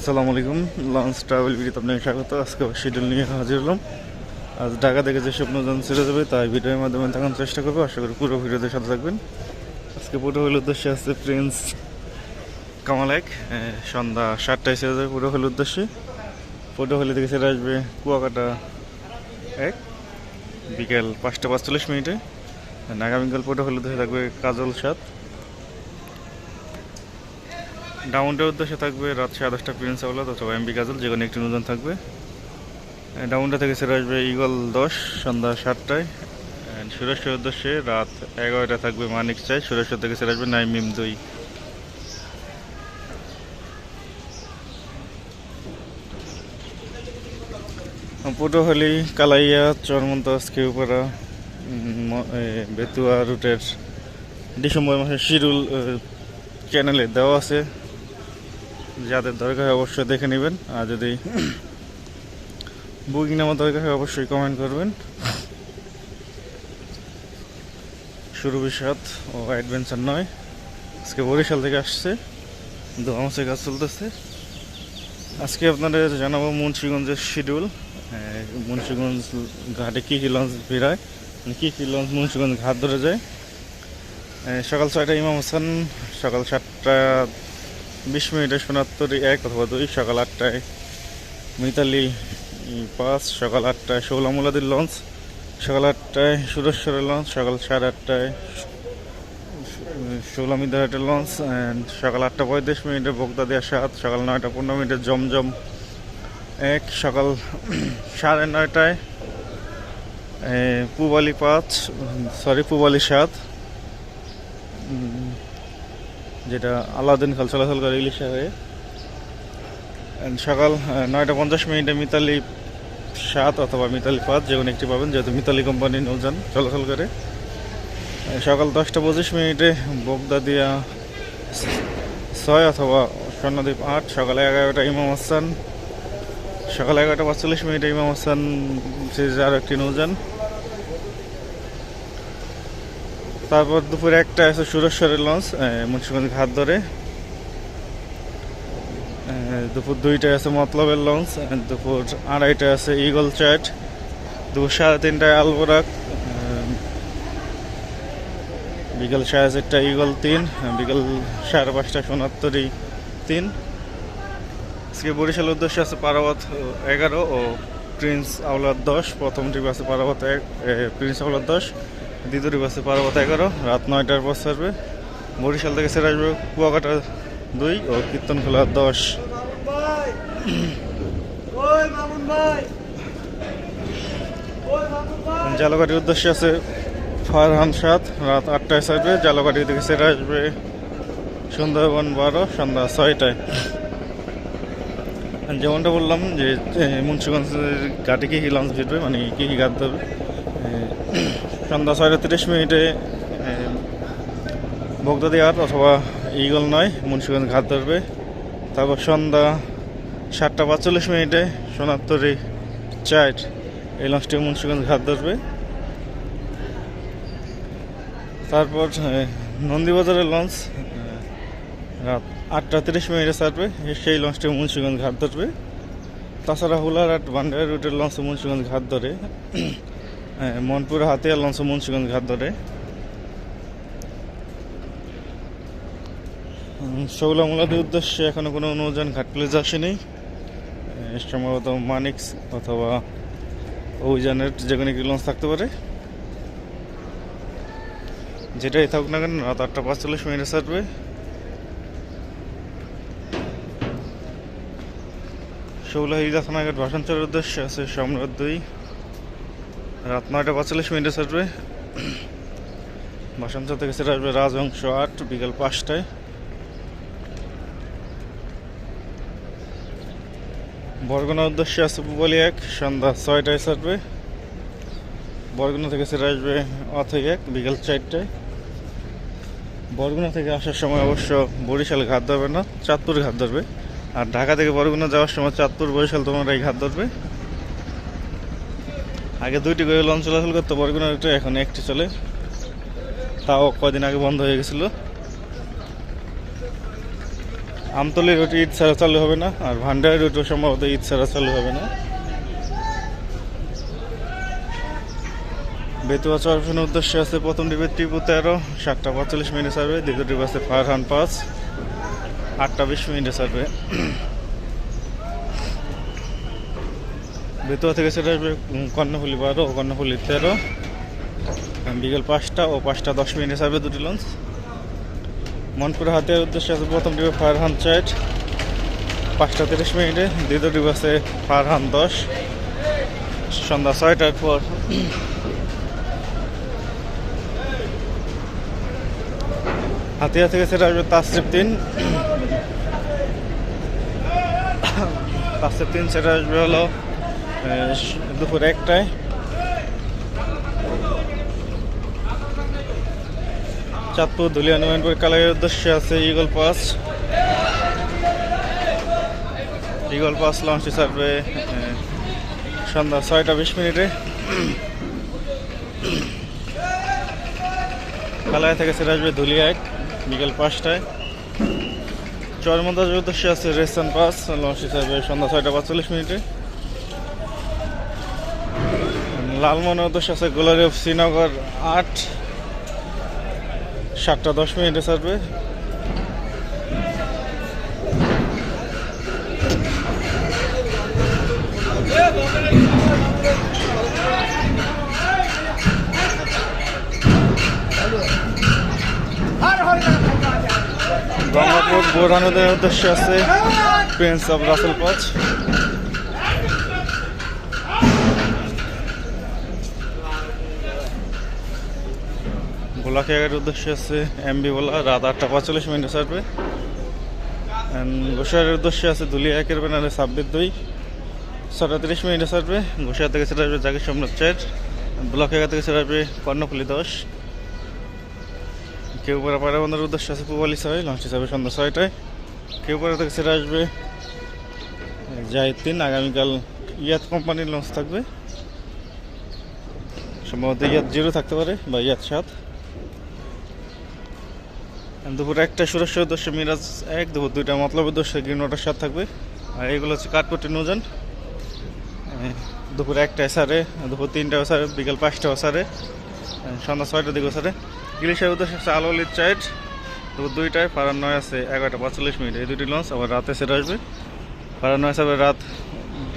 আসসালামু আলাইকুম। Launch travel ভিডিওতে আপনাকে স্বাগত। আজকে শিডিউল নিয়ে হাজির হলাম। আজ ঢাকা থেকে যে স্বপ্নজন ছেড়ে যাবে তাই ভিডিওর মাধ্যমে থাকার চেষ্টা করবো। আশা করি পুরো ভিডিওতে সাথে থাকবেন। আজকে পুরো হল উদ্দেশ্যে আছে প্রিন্স কামাল এক। সন্ধ্যা 7টায় ছেড়ে যাবে পুরো হল উদ্দেশ্যে। হলে থেকে ছেড়ে আসবে কুয়াকাটা এক বিকেল 5টা 45 মিনিটে। আগামীকাল পুরো হলে উদ্দেশ্যে থাকবে কাজল 7। ডাউনটার উদ্দেশ্যে থাকবে রাত 10:30 প্রিন্স আওলাদ অথবা এমবি কাজল, যে কোনো একটি নতুন থাকবে। ডাউনটা থেকে ছেড়ে আসবে ইগল 10 সন্ধ্যা 7টায়। সুরেশ্বর উদ্দেশ্যে রাত 11টা থাকবে মানিক চাই। সুরেশ্বর থেকে ছেড়ে আসবে নাইমিম 2। পটুয়াখালী কালাইয়া চরমন্তাজ কেউপাড়া বেতুয়া রুটের ডিসেম্বর মাসের শিডিউল চ্যানেলে দেওয়া আছে, যাদের দরকার হয় অবশ্যই দেখে নেবেন। আর যদি বুকিং নামার দরকার হয় অবশ্যই কমেন্ট করবেন। সুরভি সাত ও অ্যাডভেঞ্চার 9 আজকে বরিশাল থেকে আসছে, দোহামসের কাজ চলতেছে। আজকে আপনাদের জানাবো মুন্সিগঞ্জের শিডিউল। মুন্সিগঞ্জ ঘাটে কী কী লঞ্চ বেরায়, কী কী লঞ্চ মুন্সিগঞ্জ ঘাট ধরে যায়। সকাল 6টায় ইমাম হাসান, সকাল 7টা 20 মিনিটে সোনাত্তরি 1 অথবা 2, সকাল 8টায় মিতালি 5, সকাল 8টায় শৌলামুলাদির লঞ্চ, সকাল 8টায় সুরেশ্বরের লঞ্চ, সকাল 8:30টায় শৌলামিদাহাটের লঞ্চ, সকাল 8টা 35 মিনিটে বগদাদিয়া 7, সকাল 9টা 15 মিনিটে জমজম 1, সকাল 9:30টায় পুবালি 7, যেটা আলাউদ্দিন খাল চলাচল করে ইলিশা হয়ে। সকাল 9টা 50 মিনিটে মিতালি 7 অথবা মিতালি 5, যে কোনো একটি পাবেন, যেহেতু মিতালি কোম্পানি নৌযান চলাচল করে। সকাল 10টা 25 মিনিটে বগদাদিয়া 6 অথবা স্বর্ণদ্বীপ 8, সকাল 11টা ইমাম হাসান, সকাল 11টা 45 মিনিটে ইমাম হাসান আরও একটি নৌযান। তারপর দুপুর 1টায় আছে সুরেশ্বরের লঞ্চ মুন্সিগঞ্জ ঘাট ধরে। দুপুর 2টায় আছে মতলবের লঞ্চ, দুপুর 2:30টায় আছে ইগল 4, দুপুর 3:30টায় আলবোরাক, বিকেল 4:30টায় ইগল 3, বিকেল 5:30টায় সোনাত্তরি 3। আজকে বরিশাল উদ্দেশ্যে আছে পারাবত 11 ও প্রিন্স আওলাদ 10। প্রথম ট্রিপ আছে পারাবত 1 প্রিন্স আওলাদ 10, দ্বিতীয় ট্রিপ আছে পারাবত 11 রাত 9টার পর ছাড়বে। বরিশাল থেকে ছেড়ে আসবে কুয়াকাটা 2 ও কীর্তনখোলা 10। জালকাঠির উদ্দেশ্যে আছে ফারহান 7, রাত 8টায় ছাড়বে। জালকাঠি থেকে ছেড়ে আসবে সুন্দরবন 12 সন্ধ্যা 6টায়। যেমনটা বললাম যে মুন্সিগঞ্জের ঘাটে কী কী লঞ্চ ফিরবে, মানে কী কী ঘাট ধরবে। সন্ধ্যা 6টা 30 মিনিটে বগদাদিয়া 8 অথবা ইগল 9 মুন্সিগঞ্জ ঘাট ধরবে। তারপর সন্ধ্যা 7টা 45 মিনিটে সোনাত্তরি 4 এই লঞ্চটি মুন্সিগঞ্জ ঘাট ধরবে। তারপর নন্দীবাজারের লঞ্চ রাত 8টা 30 মিনিটে ছাড়বে, সেই লঞ্চটি মুন্সিগঞ্জ ঘাট ধরবে। তাছাড়া হুলারহাট বান্ডারা রুটের লঞ্চ মুন্সিগঞ্জ ঘাট ধরে। মনপুর হাতিয়ার লঞ্চ মুন্সিগঞ্জ ঘাট ধরে। শৌলামুলাদের উদ্দেশ্যে এখনো কোনো নৌযান ঘাট প্লেজে আসেনি। সম্ভবত মানিক্স অথবা অভিযানের যে কোনো একটি লঞ্চ থাকতে পারে। যেটাই থাকুক না কেন রাত 8টা 45 মিনিটে ছাড়বে। শৌলা হিজা থানাঘাট ভাসানচরের উদ্দেশ্যে আছে সম্রাট 2, রাত 9টা 45 মিনিটে ছাড়বে। ভাসানচর থেকে ছেড়ে আসবে রাজহংস 8 বিকেল 5টায়। বরগুনার উদ্দেশ্যে আছে পুবালি 1 সন্ধ্যা 6টায় ছাড়বে। বরগুনা থেকে ছেড়ে আসবে অথৈ 1 বিকেল 4টায়। বরগুনা থেকে আসার সময় অবশ্য বরিশাল ঘাট ধরবে না, চাঁদপুর ঘাট ধরবে। আর ঢাকা থেকে বরগুনা যাওয়ার সময় চাঁদপুর বরিশাল তোমরাই ঘাট ধরবে। আগে 2টি করে লঞ্চ চলাচল করতো বরগুনার রুটে, এখন একটি চলে, তাও কদিন আগে বন্ধ হয়ে গেছিলো। আমতলি রুট ঈদ ছাড়া চালু হবে না, আর ভান্ডারি রুটও সম্ভবত ঈদ ছাড়া চালু হবে না। বেতুয়া চরফেনের উদ্দেশ্যে আছে প্রথম ডিবে টিপু 13, 7:45 ছাড়বে। দ্বিতীয় ডিবে আছে ফারহান 5, 8:20 ছাড়বে। বেতুয়া থেকে সেটা আসবে কর্ণফুলি 12 ও কর্ণফুলি 13, বিকেল 5টা ও 5:10 ছাড়বে দুটি লঞ্চ। মনপুর হাতিয়ার উদ্দেশ্যে আছে প্রথম ডিবে ফারহান 4, 5:30। দ্বিতীয় ডিবে আছে ফারহান 10, সন্ধ্যা 6টার পর। হাতিয়া থেকে সেটা আসবে তাসরিফ 3, সেটা আসবে হলো দুপুর 1টায়। চাঁদপুর ধুলিয়া নয়নপুর কালাইয়ের উদ্দেশ্যে আছে ইগল পাস। লঞ্চটি ছাড়বে সন্ধ্যা 6:20। কালাইয়া থেকে সেটা আসবে ধুলিয়া 1, বিকেল 5টায়। চরমন্দাজের উদ্দেশ্যে আছে রেসান পাস, লঞ্চটি ছাড়বে সন্ধ্যা 6:45। লালমনের উদ্দেশ্যে আছে গোলারি অফ শ্রীনগর 8, 7:10 ছাড়বে। গঙ্গাপুর বোরহানুদের উদ্দেশ্যে আছে প্রিন্স অফ রাসেল 5। ভোলাখিয়াঘাটের উদ্দেশ্যে আছে এমবি ভোলা, রাত 8:45 ছাড়বে। গোসাইয়ের উদ্দেশ্যে আছে ধুলিয়া 1-এর ব্যানারে 26-2, 6:30 ছাড়বে। গোসাইয়া থেকে সেটা আসবে জাকির সম্রাট 4, ভোলাখিয়াঘাট থেকে সেটা আসবে কর্ণফুলি 10। কেউপাড়া পায়রাবন্দরের উদ্দেশ্যে আছে পুবালি 6, লঞ্চটি ছাড়বে সন্ধ্যা 6টায়। কেউপাড়া থেকে সেটা আসবে জাহিদ 3। আগামীকাল ইয়াত কোম্পানির লঞ্চ থাকবে, সম্ভবত ইয়াত 0 থাকতে পারে বা ইয়াত 7। দুপুর 1টায় সুরেশ্বর উদ্দেশ্যে মিরাজ 1, দুপুর 2টায় মতলব উদ্দেশ্যে গ্রিন ওয়াটার 7 থাকবে। আর এইগুলো হচ্ছে কাঠপট্টি নৌযান। দুপুর 1টায় সারে, দুপুর 3টায় সারে, বিকেল 5টায় সারে, সন্ধ্যা 6টার দিকেও সারে। ইলিশের উদ্দেশ্যে আছে আলোলির 4, দুপুর 2টায়। ফারান 9 আছে 11:45। এই দুটি লঞ্চ আবার রাতে সেরে আসবে। ফারান 9 হিসাবে রাত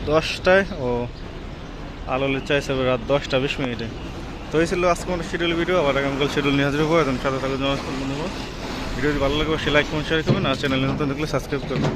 10টায় ও আলোলির 4 হিসাবে রাত 10:20। তো এই ছিল আজকে আমাদের শিডিউল ভিডিও। আবার আগামীকাল শিডিউল নিয়ে হাজির হবো। একদম সাথে থাকার জন্য ভিডিওটি ভালো লাগবে সে লাইক কমেন্ট শেয়ার করবেন, আর চ্যানেলে নতুন দেখলে সাবস্ক্রাইব করবেন।